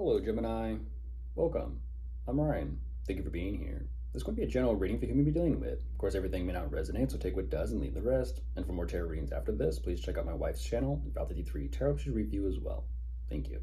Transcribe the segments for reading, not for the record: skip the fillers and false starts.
Hello, Gemini. Welcome. I'm Ryan. Thank you for being here. This is going to be a general reading for whom you'll be dealing with. Of course, everything may not resonate, so take what does and leave the rest. And for more tarot readings after this, please check out my wife's channel, Val 53 Tarot Should Review as well. Thank you.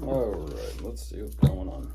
Alright, let's see what's going on.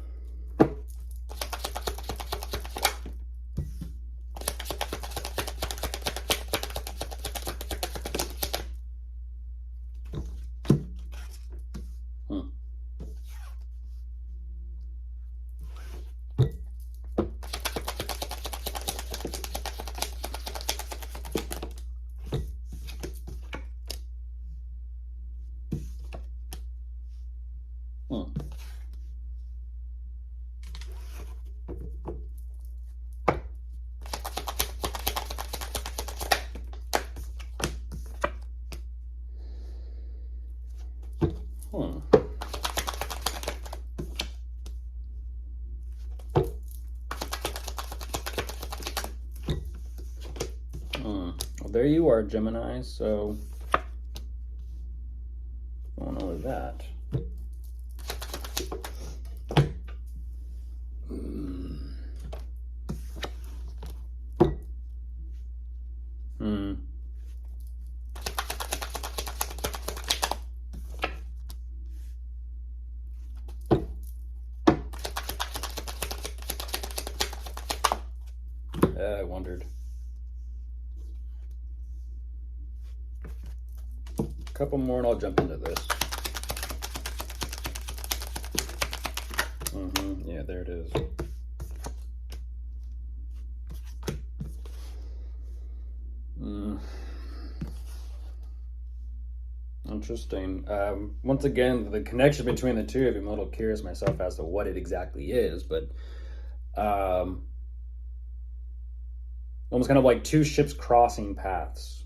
Well, there you are, Gemini, so going on with that. I wondered. A couple more and I'll jump into this. Yeah, there it is. Interesting. Once again, the connection between the two of you, I'm a little curious myself as to what it exactly is, but almost kind of like two ships crossing paths.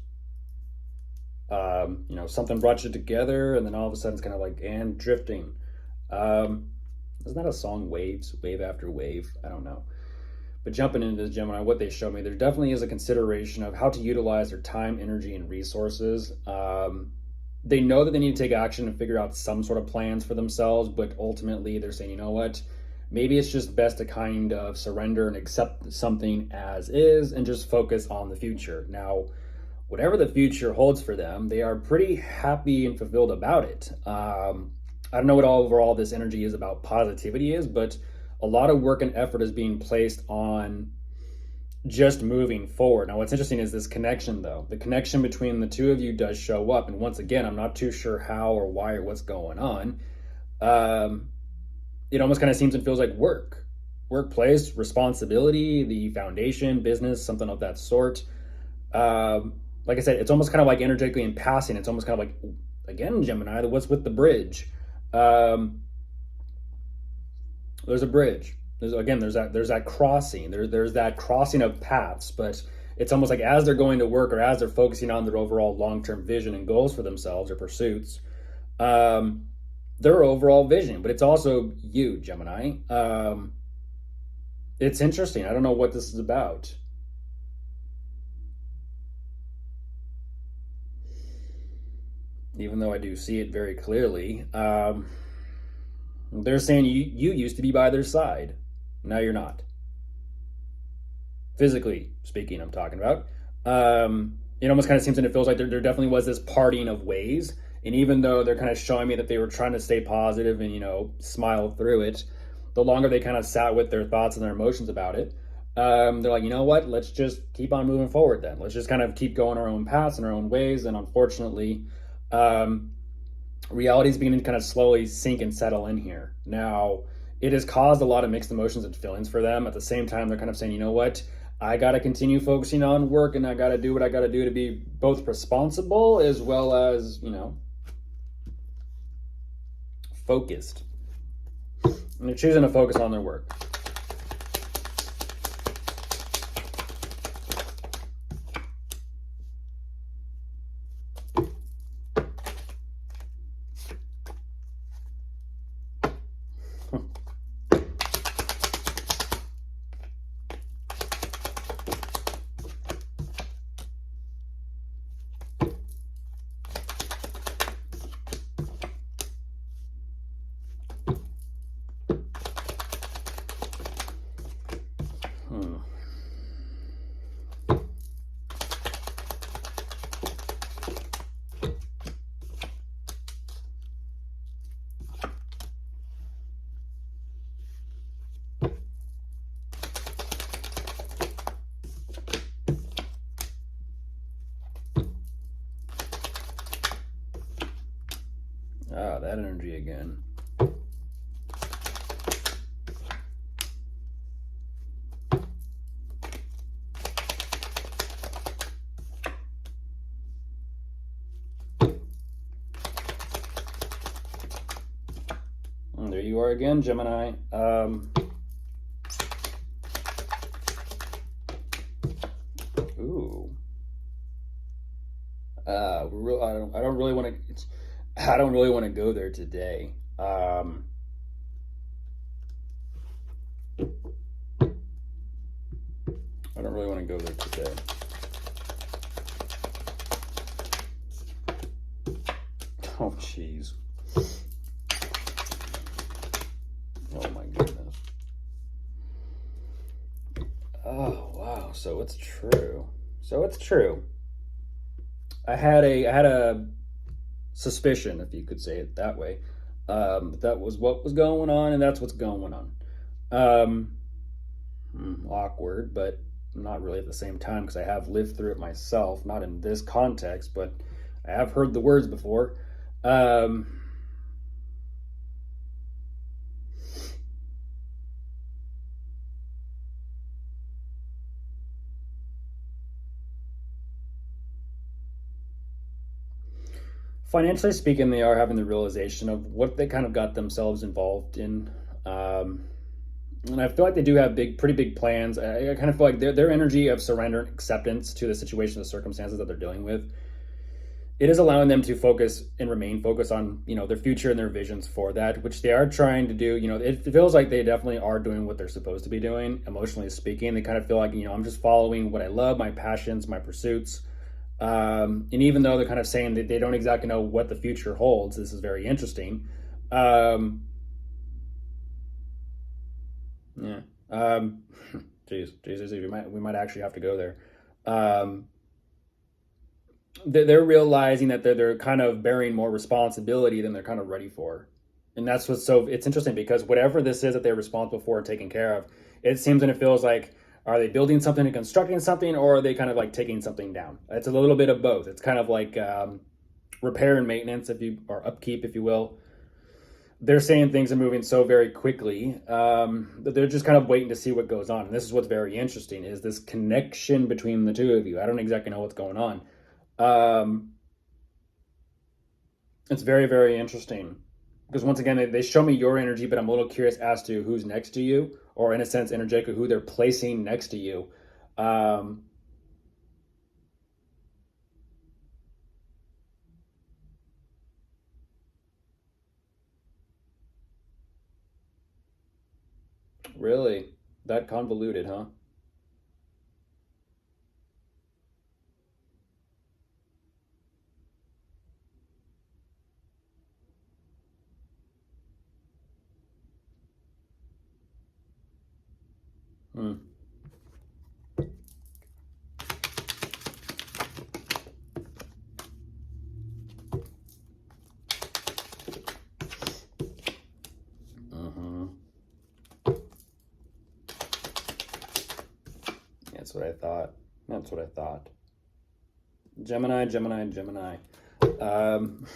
You know, something brought you together, and then all of a sudden it's kind of like, and drifting. Isn't that a song, Waves? Wave after wave? I don't know. But jumping into this, Gemini, what they show me, there definitely is a consideration of how to utilize their time, energy, and resources. They know that they need to take action and figure out some sort of plans for themselves, but ultimately they're saying, you know what? Maybe it's just best to kind of surrender and accept something as is and just focus on the future. Now, whatever the future holds for them, they are pretty happy and fulfilled about it. I don't know what overall this energy is about positivity is, but a lot of work and effort is being placed on just moving forward. Now, what's interesting is this connection, though. The connection between the two of you does show up. And once again, I'm not too sure how or why or what's going on. It almost kind of seems and feels like workplace, responsibility, the foundation, business, something of that sort. Like I said, it's almost kind of like energetically in passing. It's almost kind of like, again, Gemini, what's with the bridge? There's a bridge. There's that crossing. There's that crossing of paths, but it's almost like as they're going to work or as they're focusing on their overall long-term vision and goals for themselves or pursuits, their overall vision, but it's also you, Gemini. It's interesting. I don't know what this is about. Even though I do see it very clearly. They're saying you used to be by their side. Now you're not. Physically speaking, I'm talking about. It almost kind of seems and it feels like there definitely was this parting of ways. And even though they're kind of showing me that they were trying to stay positive and, you know, smile through it, the longer they kind of sat with their thoughts and their emotions about it, they're like, you know what, let's just keep on moving forward then. Let's just kind of keep going our own paths and our own ways. And unfortunately, reality is beginning to kind of slowly sink and settle in here. Now, it has caused a lot of mixed emotions and feelings for them. At the same time, they're kind of saying, you know what, I got to continue focusing on work and I got to do what I got to do to be both responsible as well as, you know, focused. And they're choosing to focus on their work. Ah, that energy again. And there you are again, Gemini. Ooh. I don't really want to. I don't really want to go there today. I don't really want to go there today. Oh, jeez. Oh, my goodness. Oh, wow. So it's true. So it's true. I had a suspicion, if you could say it that way, that was what was going on, and that's what's going on. Awkward, but not really at the same time, because I have lived through it myself, not in this context, but I have heard the words before. Financially speaking, they are having the realization of what they kind of got themselves involved in. And I feel like they do have pretty big plans. I kind of feel like their energy of surrender and acceptance to the situation, the circumstances that they're dealing with, it is allowing them to focus and remain focused on, their future and their visions for that, which they are trying to do. It feels like they definitely are doing what they're supposed to be doing, emotionally speaking. They kind of feel like, I'm just following what I love, my passions, my pursuits. And even though they're kind of saying that they don't exactly know what the future holds, this is very interesting. Yeah. Jesus, we might actually have to go there. They're realizing that they're kind of bearing more responsibility than they're kind of ready for, and that's what's so it's interesting, because whatever this is that they're responsible for and taking care of, it seems and it feels like, are they building something and constructing something, or are they kind of like taking something down? It's a little bit of both. It's kind of like repair and maintenance, or upkeep, if you will. They're saying things are moving so very quickly that they're just kind of waiting to see what goes on. And this is what's very interesting, is this connection between the two of you. I don't exactly know what's going on. It's very, very interesting, because once again, they show me your energy, but I'm a little curious as to who's next to you, or in a sense, energetically, who they're placing next to you. Really? That convoluted, huh? Hmm. Uh-huh. That's what I thought. That's what I thought. Gemini, Gemini, Gemini. Um,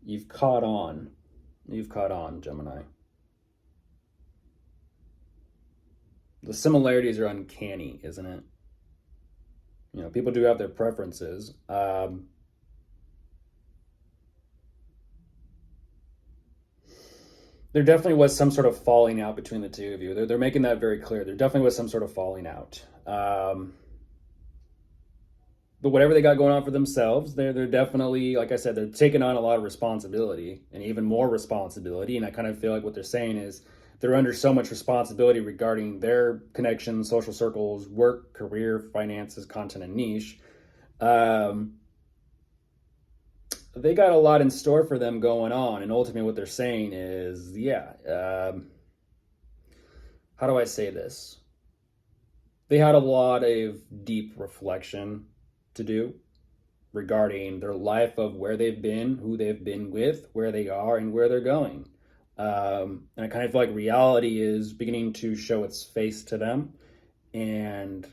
you've caught on. You've caught on, Gemini. The similarities are uncanny, isn't it? People do have their preferences. There definitely was some sort of falling out between the two of you. They're making that very clear. There definitely was some sort of falling out. But whatever they got going on for themselves, they're definitely, like I said, they're taking on a lot of responsibility, and even more responsibility. And I kind of feel like what they're saying is they're under so much responsibility regarding their connections, social circles, work, career, finances, content, and niche. They got a lot in store for them going on, and ultimately what they're saying is, yeah, how do I say this? They had a lot of deep reflection to do regarding their life, of where they've been, who they've been with, where they are, and where they're going. And I kind of feel like reality is beginning to show its face to them, and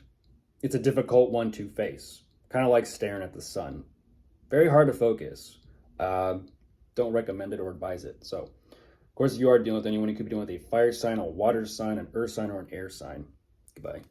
it's a difficult one to face, kind of like staring at the sun. Very hard to focus. don't recommend it or advise it. So, of course, if you are dealing with anyone, you could be dealing with a fire sign, a water sign, an earth sign, or an air sign. Goodbye.